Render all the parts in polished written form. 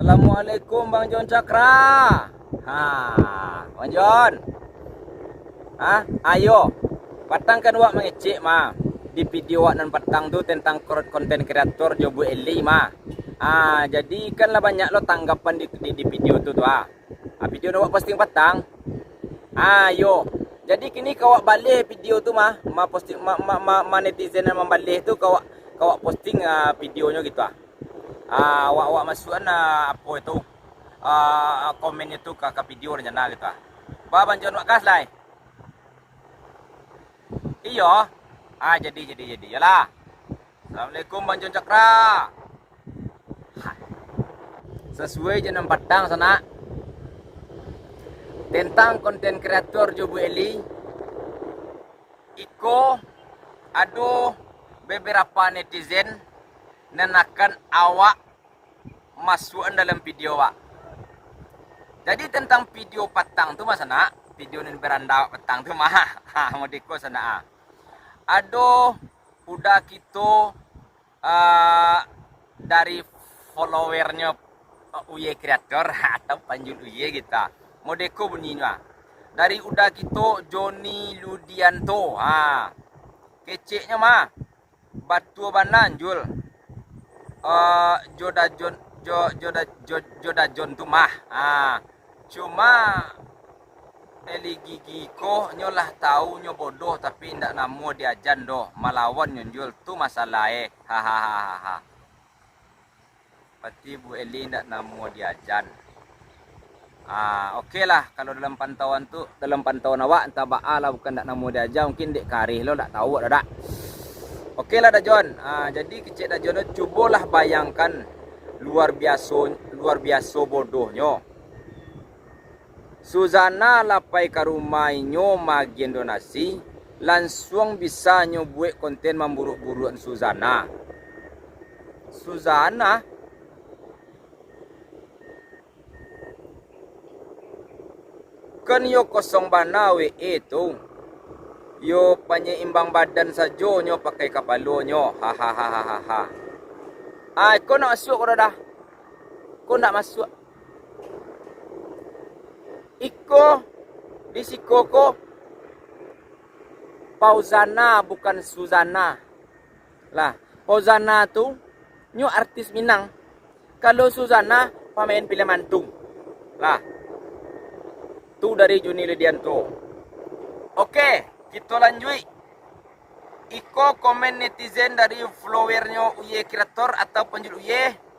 Assalamualaikum Bang Jon Cakra. Bang Jon. Ayo. Patang kan wak mengecek di video wak nan patang tu tentang konten kreator Jobu Eli jadi kan lah banyak lo tanggapan di video tu video wak posting patang. Ayo. Jadi kini kawak balik video tu posting netizen yang membalih tu kawak posting videonya gitu wak masukan apa itu komen itu ke video rencana gitu Bang Jon wak kas lai. Iya. Jadi yalah. Assalamualaikum Bang Jon Cakra. Sesuai jenam patang sana tentang konten kreator Jobu Eli. Aduh beberapa netizen nenakan awak masukan dalam video wak. Jadi tentang video patang tu sana, video ni beranda patang tu modiko sana. Aduh, udah gitu dari followernya Uye kreator atau Panjul Uye gitu. Modeko bunyinya. Dari udah gitu Joni Ludianto. Keceknya Batu Bananjul. Joda Jon tu cuma Eli gigi ko nyolah tahu nyo bodoh tapi ndak namo diajan doh malawan nyonjul tu masalah hahaha. Berarti Bu Eli ndak namo diajan. Okey lah kalau dalam pantauan awak entah lah bukan ndak namo diajan mungkin dek karih lo ndak tahu dak. Okey lah dah Jon. Jadi kecik dah Jon cubalah bayangkan luar biasa bodohnya. Suzana lapai ke rumahnya magian donasi langsung bisa buat konten memburuk-burukan Suzana kan yo kosong bana tu yo penyeimbang badan saja nyo pakai kapalo nyo hahaha. Kau nak masuk kau dah. Kau nak masuk. Di Sikoko Pauzana bukan Suzana. Lah, Pauzana tu nyo artis Minang. Kalau Suzana pemain film mantung. Lah. Tu dari Joni Ludianto. Oke, kita lanjut. Komen netizen dari followernya Uye kreator atau Panjul Uye.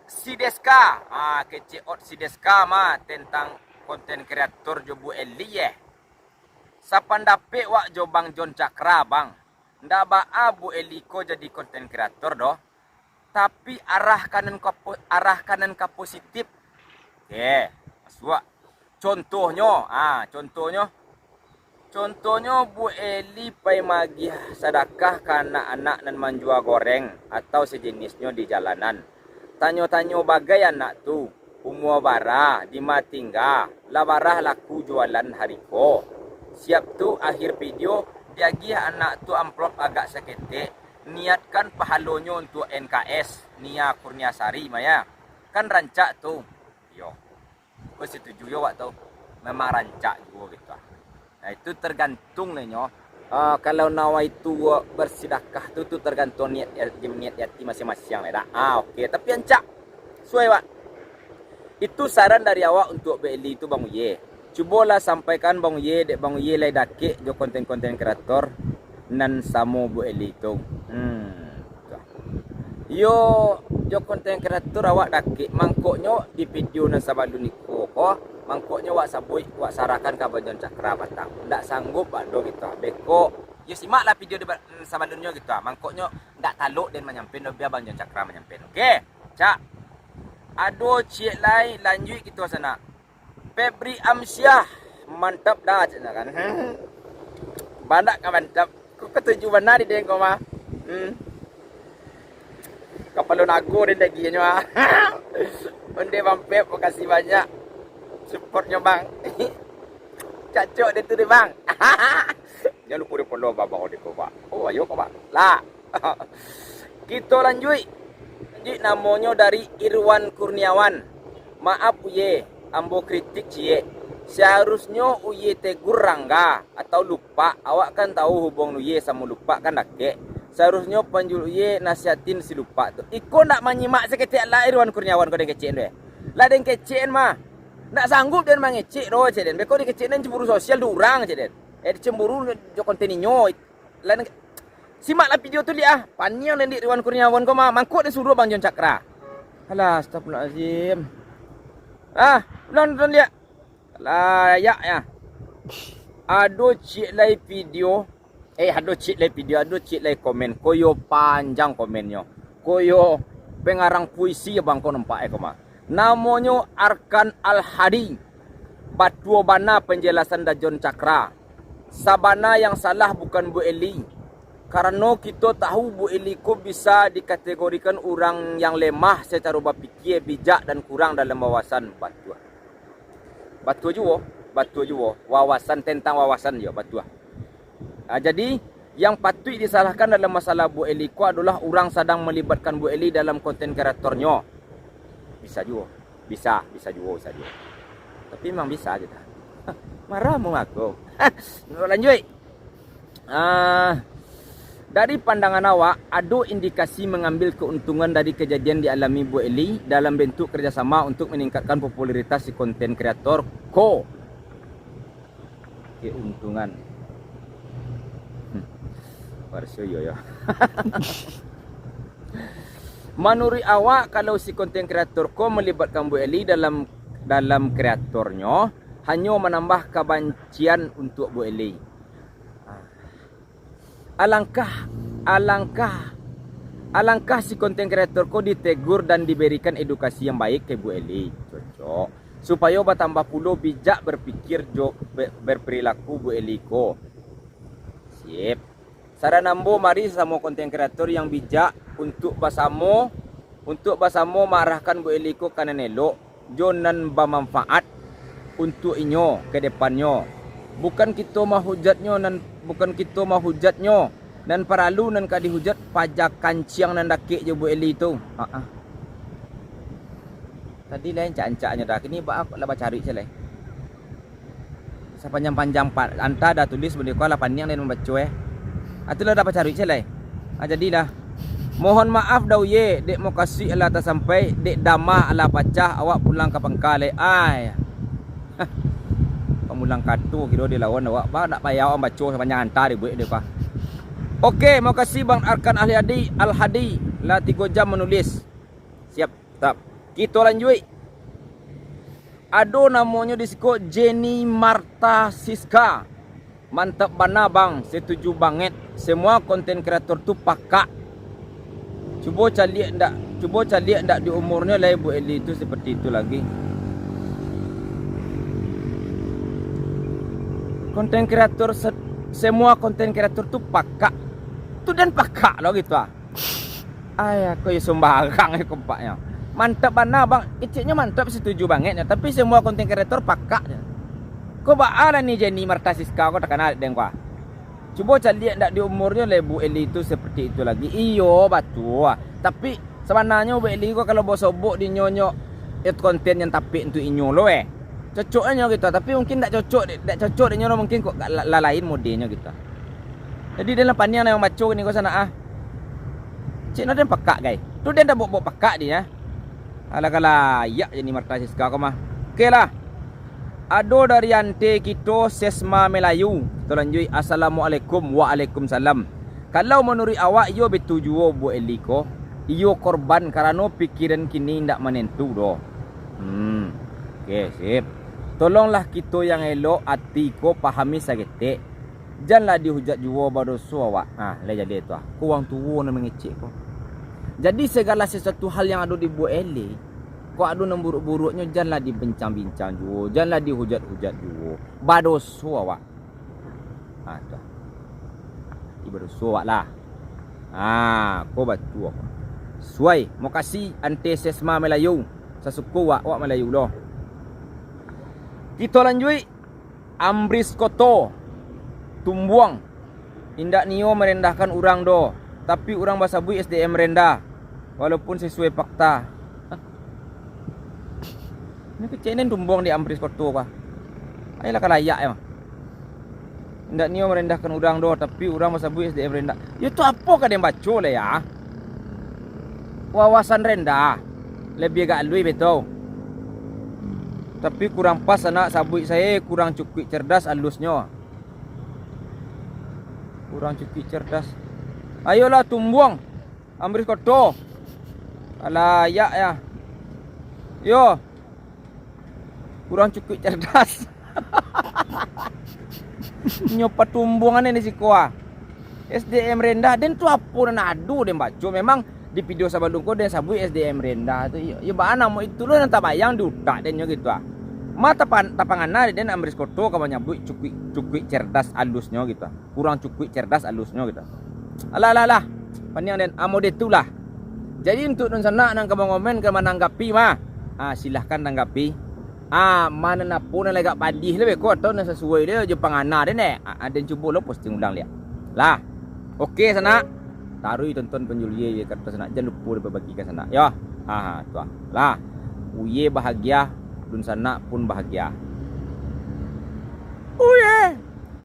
Sideska. Kecil Sideska tentang konten kreator Jobu Eli Sapandape wak jo Bang Jon Cakra bang. Ndak Bu Eli ko jadi konten kreator doh. Tapi arah kanan ke positif. Masuk. Contohnya Bu Eli pai magih sedekah karena anak dan menjual goreng atau sejenisnya di jalanan. Tanyo-tanyo bagai anak tu, umur bara, di matingga, labarah laku jualan hariko. Siap tu akhir video, diagih anak tu amplop agak seketik, niatkan pahalonyo untuk NKS, Nia Kurniasari Maya. Kan rancak tu. Yo. Gue setuju yo wak tu. Memang rancak juga gitu. Nah itu tergantung nyo. Kalau nawa itu bersedekah tu tergantung niat hati masing-masing lah. Okey. Tapi ancak suai wak. Itu saran dari awak untuk Beli itu Bang Uye. Cubalah sampaikan Bang Uye, Bang Uye lai dakik jo konten-konten kreator nan samo Bu Eli itu. Yo jo konten kreator awak dakik mangkoknya di video nan sabadun niko mangkoknya wak sabui wak sarakan ke Bang Jon Cakra batang. Ndak sanggup do gitu. Beko yo simaklah video di sabadunnya gitu. Mangkoknya ndak taluk dan menyampen biar Bang Jon Cakra menyampen. Okey. Cak. Aduh cik lai lanjut gitu sana. Febri Amsyah mantap dah cakna kan. Bandak kan mantap. Kau ketujuh benar di deng kau Kapalo nago din daginya Onde Bang Pep, makasih banyak supportnya bang. Cacok dia tu deh bang. Jangan lupa di follow babang Odeko pak. Oh ayo kau pak. Lah. Kita lanjut. Di namanya dari Irwan Kurniawan. Maaf uye, ambo kritik cie. Seharusnya uye tegur Rangga atau lupa. Awak kan tahu hubung uye sama lupa kan dake. Seharusnya panjul uye nasihatin si lupa tu. Iko nak menyimak seketik lah Irwan Kurniawan kau den kecen deh. Lah den kecen mah. Nak sanggup den mangecek doh ceden. Beko di kecen cemburu sosial durang ceden. Cemburu jo konteninyo. Lah simaklah video tu liah. Panjang dan di Irwan Kurniawan kau mah mangkuk dan suruh Bang Jon Cakra. Alah, astagfirullahalazim. Nonton dia. Layak ya. Aduh cik lai video. Aduh cik lai video, aduh cik lai komen. Koyo panjang komennya. Koyo pengarang puisi bang kau nampak kau mah. Namanya Arkan Al-Hadi. Batu bana penjelasan da Jon Cakra. Sabana yang salah bukan Bu Eli. Karena kita tahu Bu Eli ko bisa dikategorikan orang yang lemah secara berpikir, bijak dan kurang dalam wawasan batu. Batu juga, wawasan tentang wawasan juga batu. Jadi yang patut disalahkan dalam masalah Bu Eli ko adalah orang sedang melibatkan Bu Eli dalam konten kreatornya. Bisa juga. Tapi memang bisa kita. Marah mau aku. Lanjut. Dari pandangan awak, ada indikasi mengambil keuntungan dari kejadian dialami Bu Eli dalam bentuk kerjasama untuk meningkatkan popularitas si konten kreator ko. Keuntungan. Parsyo yo. Menurut awak, kalau si konten kreator ko melibatkan Bu Eli dalam kreatornya, hanya menambah kebencian untuk Bu Eli. Alangkah si konten kreator ko ditegur dan diberikan edukasi yang baik ke Bu Eli. Cocok. Supaya bertambah pula bijak berpikir berperilaku Bu Eli ko. Sip. Saran ambo mari sama konten kreator yang bijak untuk bersama marahkan Bu Eli ko kanan elok. Jonan bermanfaat untuk inyo ke depannya. Bukan kita mahujatnya dan paralu nan ka dihujat pajak kanciang nan dakik je Bu Eli tu. Tadi lain cak-caknya dah. Kini aku lah cari je lah. Sepanjang-panjang anta dah tulis benda ko lah panjang dan membaca atulah dapat cari je lah. Jadilah. Mohon maaf dah ye, dek mau kasih Allah tak sampai, dek damah Allah pacah awak pulang ke pangkal ai. Mulang kartu kira dia lawan awak ba nak payah awak baca sepanjang hantar dia buat dia pa. Okey, mau kasih Bang Arkan Al-Hadi lah 3 jam menulis. Siap, tak. Kita lanjut. Ado namanya disiko Jenny Marta Siska. Mantap bana bang, setuju banget. Semua konten kreator tu pakak. Cuba cari ndak di umurnya lah Bu Eli itu seperti itu lagi. Konten kreator semua konten kreator tu pakak. Tu dan pakak loh gitu ah. Aku ya sembarang kompaknya. Mantap bana bang. Iciknya mantap setuju banget ya. Tapi semua konten kreator pakak. Kau baalah ni Jenny Marta Siska kau tak kenal dengan kau. Cuba cari ndak di umurnya lah Bu Eli itu seperti itu lagi. Iyo batu. Tapi sebenarnya Bu Eli kau kalau bawa sobok di nyonyo itu konten yang tapi untuk inyo lo cocoknya gitu, tapi mungkin tak cocok dia mungkin kok lain modelnya gitu. Jadi dalam panjang yang baca ni kau sana cik no den pakak guys. Tu den dah bawa pakak dia. Ala-kala ya jadi Marta Siska kau mah. Okeylah. Ado dari ante kita Sesma Melayu. Kita lanjut. Assalamualaikum. Waalaikumsalam. Kalau menurut awak yo betujuo Bu Eli ko, iyo korban karena pikiran kini ndak menentu doh. Okey, sip. Tolonglah kita yang elok hati ko pahami sagetek. Janganlah dihujat jua berdosa awak. Lah jadi tu kurang tua nak mengecek ko. Jadi segala sesuatu hal yang ada di Bu Eli, ko ada yang buruk-buruknya janganlah dibincang-bincang jua, janganlah dihujat-hujat jua. Berdosa awak. Tu. Berdosa awak lah. Ko batu aku. Suai, mau kasih ante Sesma Melayu. Sasuku awak Melayu loh. Kita lanjut. Ambris Koto Tumbuang. Indak nio merendahkan orang do, tapi orang bahasa bui SDM rendah. walaupun sesuai fakta. Ini kecenen tumbang di Amris Koto kah? Ayolah kalayak ya. Ndak nio merendahkan orang do, tapi orang masa bu SDM rendah. Itu apa kan yang baca lah ya? Wawasan rendah, lebih agak lui betul. Tapi kurang pas anak sabui saya, kurang cukup cerdas halusnya. Kurang cukup cerdas. Ayolah tumbang Amris Koto. Kalayak ya. Yo. Kurang cukup cerdas. Nyopa tumbungan ini si kuah. SDM rendah dan tu apa nak adu dan baca memang di video sabadung ko dan sabui SDM rendah tu ya bana mau itu lo nanti bayang diutak dan gitu ah. Mata tapangana dan Amris Koto kamu nyabui cukup cerdas halusnya gitu. Kurang cukup cerdas halusnya gitu. Alah. Paniang dan amo detulah. Jadi untuk nun sana nang kamu ngomen ke menanggapi mah. Silahkan tanggapi. Mana na pun lagi padih lebih kau tahu na sesuai dia je pangana dia ne. Ada cuba lo posting ulang lihat. Lah. Okey sana. Tarui tonton penjulia kata sana jangan lupa berbagi ke sana. Ya. Tu lah. Uye bahagia, dun sana pun bahagia.